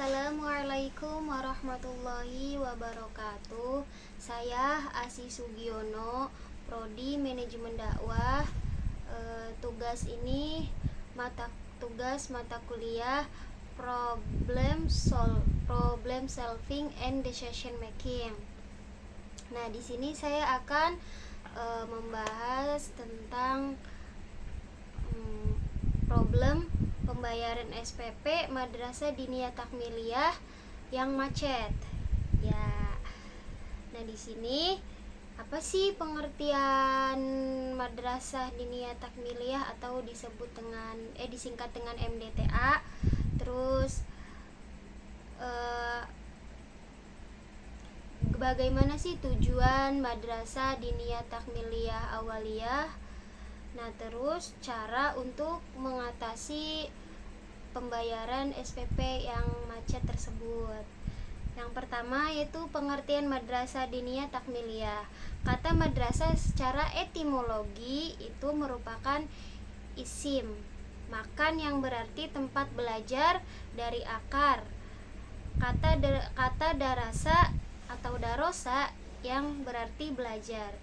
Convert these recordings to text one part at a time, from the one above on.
Assalamualaikum warahmatullahi wabarakatuh. Saya Asi Sugiono, Prodi Manajemen Dakwah. Tugas mata kuliah problem solving and decision making. Nah, di sini saya akan membahas tentang problem pembayaran SPP Madrasah Diniyah Takmiliyah yang macet. Ya. Nah, di sini apa sih pengertian Madrasah Diniyah Takmiliyah atau disingkat dengan MDTA? Terus bagaimana sih tujuan Madrasah Diniyah Takmiliyah Awaliyah? Nah, terus cara untuk mengatasi pembayaran SPP yang macet tersebut. Yang pertama yaitu pengertian Madrasah Diniyah Takmiliyah. Kata madrasah secara etimologi itu merupakan isim makan yang berarti tempat belajar dari akar kata darasa atau darosa yang berarti belajar.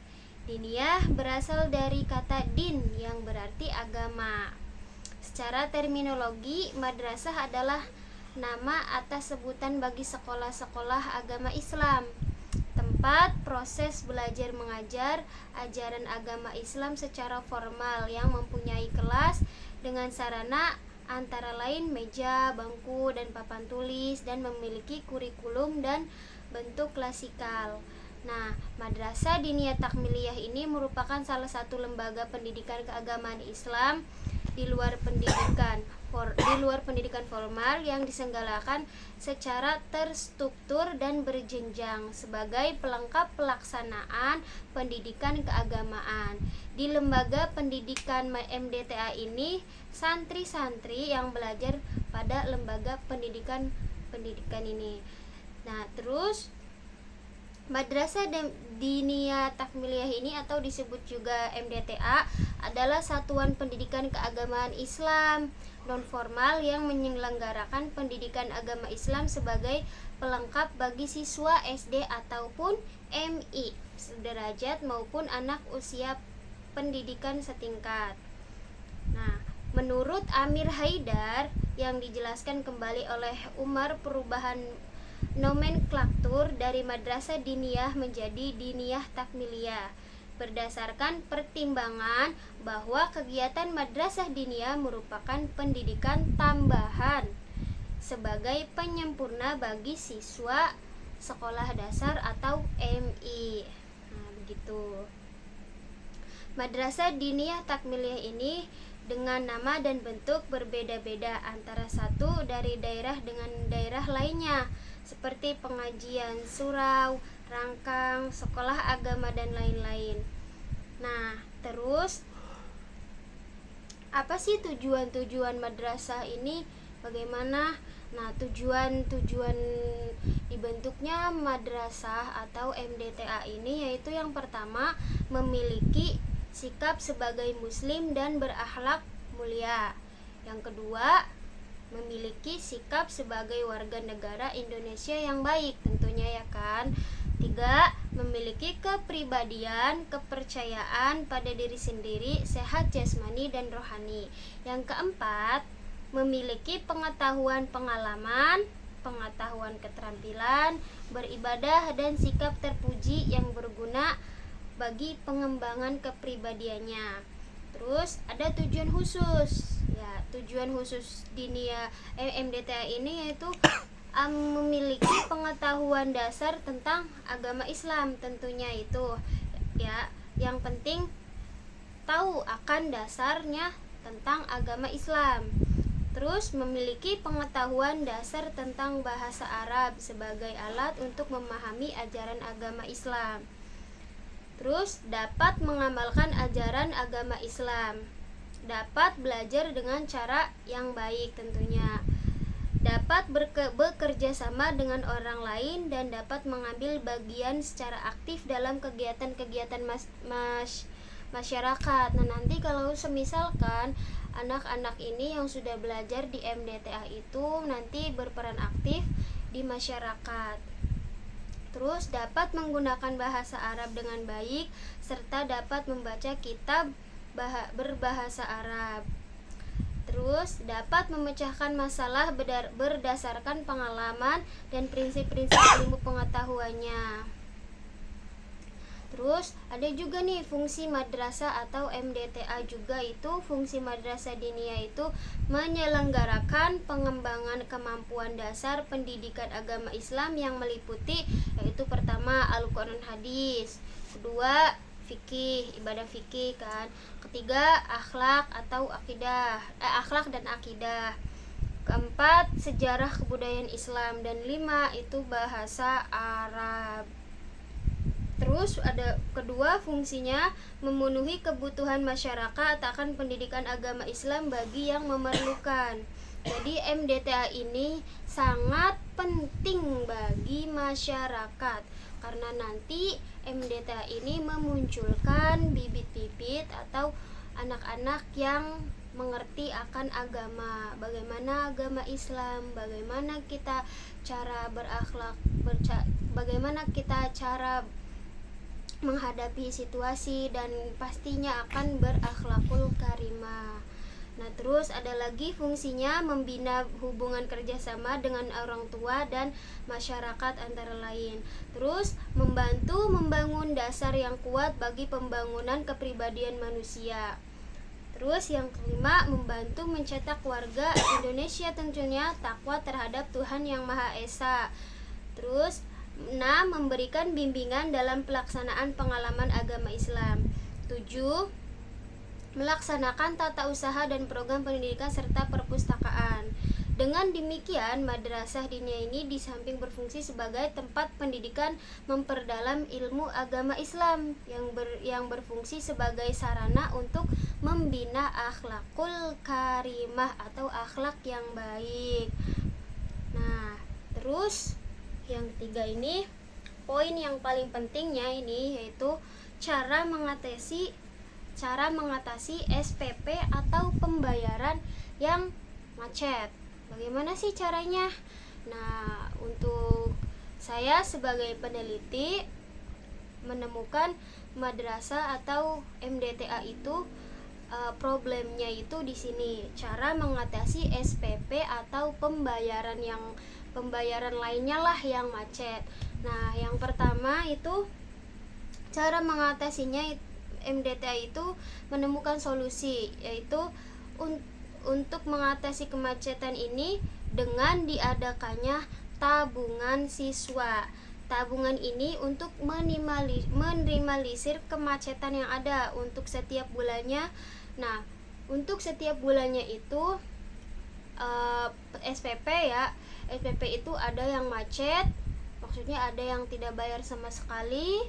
Diniyah berasal dari kata din yang berarti agama. Secara terminologi, madrasah adalah nama atas sebutan bagi sekolah-sekolah agama Islam, tempat proses belajar mengajar ajaran agama Islam secara formal yang mempunyai kelas dengan sarana antara lain meja, bangku, dan papan tulis, dan memiliki kurikulum dan bentuk klasikal. Nah, Madrasah Diniyah Takmiliyah ini merupakan salah satu lembaga pendidikan keagamaan Islam di luar pendidikan formal yang diselenggarakan secara terstruktur dan berjenjang sebagai pelengkap pelaksanaan pendidikan keagamaan. Di lembaga pendidikan MDTA ini, santri-santri yang belajar pada lembaga pendidikan ini. Nah, terus Madrasah Diniyah Takmiliyah ini atau disebut juga MDTA adalah satuan pendidikan keagamaan Islam non-formal yang menyelenggarakan pendidikan agama Islam sebagai pelengkap bagi siswa SD ataupun MI sederajat maupun anak usia pendidikan setingkat. Nah, menurut Amir Haidar yang dijelaskan kembali oleh Umar perubahan nomenklatur dari Madrasah Diniyah menjadi Diniyah Takmiliyah berdasarkan pertimbangan bahwa kegiatan Madrasah Diniyah merupakan pendidikan tambahan sebagai penyempurna bagi siswa sekolah dasar atau MI. Nah, begitu. Madrasah Diniyah Takmiliyah ini dengan nama dan bentuk berbeda-beda antara satu dari daerah dengan daerah lainnya, seperti pengajian, surau, rangkang, sekolah agama, dan lain-lain. Nah, terus apa sih tujuan madrasah ini? Bagaimana? Nah, tujuan dibentuknya madrasah atau MDTA ini yaitu yang pertama, memiliki sikap sebagai muslim dan berakhlak mulia. Yang kedua, memiliki sikap sebagai warga negara Indonesia yang baik tentunya ya kan. 3. Memiliki kepribadian, kepercayaan pada diri sendiri, sehat jasmani dan rohani. Yang keempat, memiliki pengetahuan keterampilan, beribadah dan sikap terpuji yang berguna bagi pengembangan kepribadiannya. Terus ada tujuan khusus. Ya, tujuan khusus Diniyah MDTA ini yaitu memiliki pengetahuan dasar tentang agama Islam tentunya itu. Ya, yang penting tahu akan dasarnya tentang agama Islam. Terus memiliki pengetahuan dasar tentang bahasa Arab sebagai alat untuk memahami ajaran agama Islam. Terus dapat mengamalkan ajaran agama Islam, dapat belajar dengan cara yang baik tentunya, dapat bekerja sama dengan orang lain, dan dapat mengambil bagian secara aktif dalam kegiatan-kegiatan masyarakat. Nah, nanti kalau semisalkan anak-anak ini yang sudah belajar di MDTA itu nanti berperan aktif di masyarakat. Terus dapat menggunakan bahasa Arab dengan baik serta dapat membaca kitab berbahasa Arab. Terus dapat memecahkan masalah berdasarkan pengalaman dan prinsip-prinsip ilmu pengetahuannya. Terus ada juga nih fungsi madrasah atau MDTA juga, itu fungsi madrasah diniyah itu menyelenggarakan pengembangan kemampuan dasar pendidikan agama Islam yang meliputi yaitu pertama Al-Quran hadis, kedua fikih, ibadah fikih kan, ketiga akhlak atau akhlak dan akidah, keempat sejarah kebudayaan Islam, dan 5 itu bahasa Arab. Terus ada kedua fungsinya memenuhi kebutuhan masyarakat akan pendidikan agama Islam bagi yang memerlukan. Jadi MDTA ini sangat penting bagi masyarakat karena nanti MDTA ini memunculkan bibit-bibit atau anak-anak yang mengerti akan agama, bagaimana agama Islam, bagaimana kita cara berakhlak, bagaimana kita cara menghadapi situasi, dan pastinya akan berakhlakul karimah. Nah, terus ada lagi fungsinya membina hubungan kerjasama dengan orang tua dan masyarakat antara lain. Terus membantu membangun dasar yang kuat bagi pembangunan kepribadian manusia. Terus yang kelima, membantu mencetak warga Indonesia tentunya takwa terhadap Tuhan Yang Maha Esa. Terus 6. Memberikan bimbingan dalam pelaksanaan pengalaman agama Islam. 7. Melaksanakan tata usaha dan program pendidikan serta perpustakaan. Dengan demikian, madrasah diniyah ini di samping berfungsi sebagai tempat pendidikan memperdalam ilmu agama Islam yang berfungsi sebagai sarana untuk membina akhlakul karimah atau akhlak yang baik. Nah, terus yang ketiga ini, poin yang paling pentingnya ini yaitu cara mengatasi SPP atau pembayaran yang macet. Bagaimana sih caranya? Nah, untuk saya sebagai peneliti menemukan madrasah atau MDTA itu problemnya itu di sini, cara mengatasi SPP atau pembayaran lainnya lah yang macet. Nah, yang pertama itu cara mengatasinya, MDTA itu menemukan solusi, yaitu untuk mengatasi kemacetan ini dengan diadakannya tabungan siswa. Tabungan ini untuk minimalisir kemacetan yang ada untuk setiap bulannya. Nah, untuk setiap bulannya itu SPP itu ada yang macet, maksudnya ada yang tidak bayar sama sekali,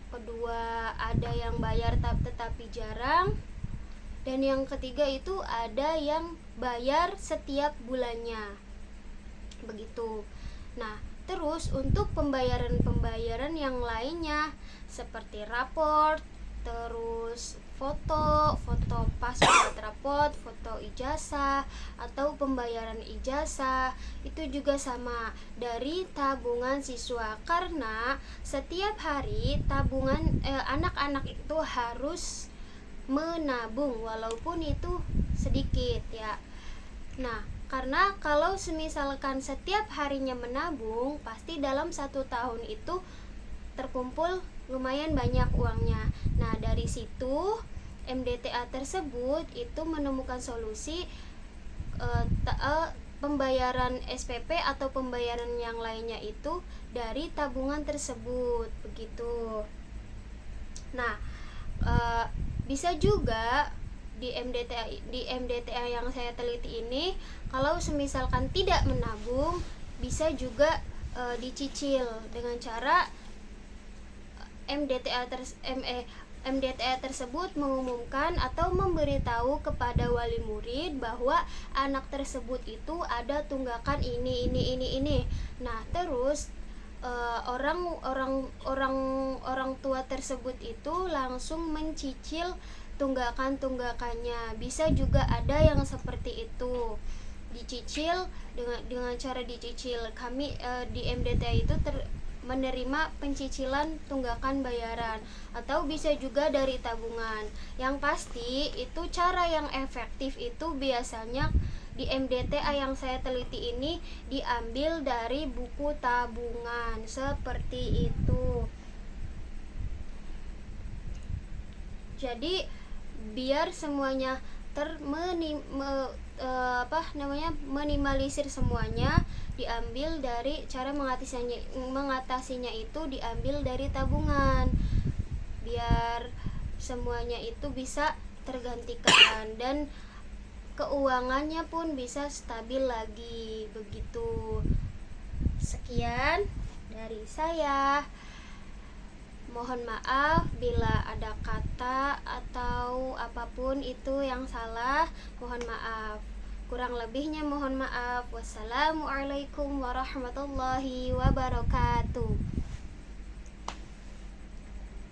kedua ada yang bayar tetapi jarang, dan yang ketiga itu ada yang bayar setiap bulannya, begitu. Nah, terus untuk pembayaran yang lainnya seperti raport, terus foto pas buat raport, foto ijazah atau pembayaran ijazah itu juga sama dari tabungan siswa, karena setiap hari tabungan anak-anak itu harus menabung walaupun itu sedikit ya. Nah, karena kalau semisalkan setiap harinya menabung, pasti dalam 1 tahun itu terkumpul lumayan banyak uangnya. Nah, dari situ MDTA tersebut itu menemukan solusi pembayaran SPP atau pembayaran yang lainnya itu dari tabungan tersebut, begitu. Nah, bisa juga di MDTA yang saya teliti ini, kalau semisalkan tidak menabung, bisa juga dicicil dengan cara MDTA tersebut mengumumkan atau memberitahu kepada wali murid bahwa anak tersebut itu ada tunggakan ini. Nah, terus orang tua tersebut itu langsung mencicil tunggakan-tunggakannya. Bisa juga ada yang seperti itu, dicicil dengan cara dicicil. Kami di MDTA itu menerima pencicilan tunggakan bayaran, atau bisa juga dari tabungan. Yang pasti itu cara yang efektif itu biasanya di MDTA yang saya teliti ini diambil dari buku tabungan, seperti itu. Jadi biar semuanya minimalisir semuanya, diambil dari cara mengatasinya itu diambil dari tabungan, biar semuanya itu bisa tergantikan dan keuangannya pun bisa stabil lagi, begitu. Sekian dari saya. Mohon maaf bila ada kata atau apapun itu yang salah, mohon maaf. Kurang lebihnya mohon maaf. Wassalamualaikum warahmatullahi wabarakatuh.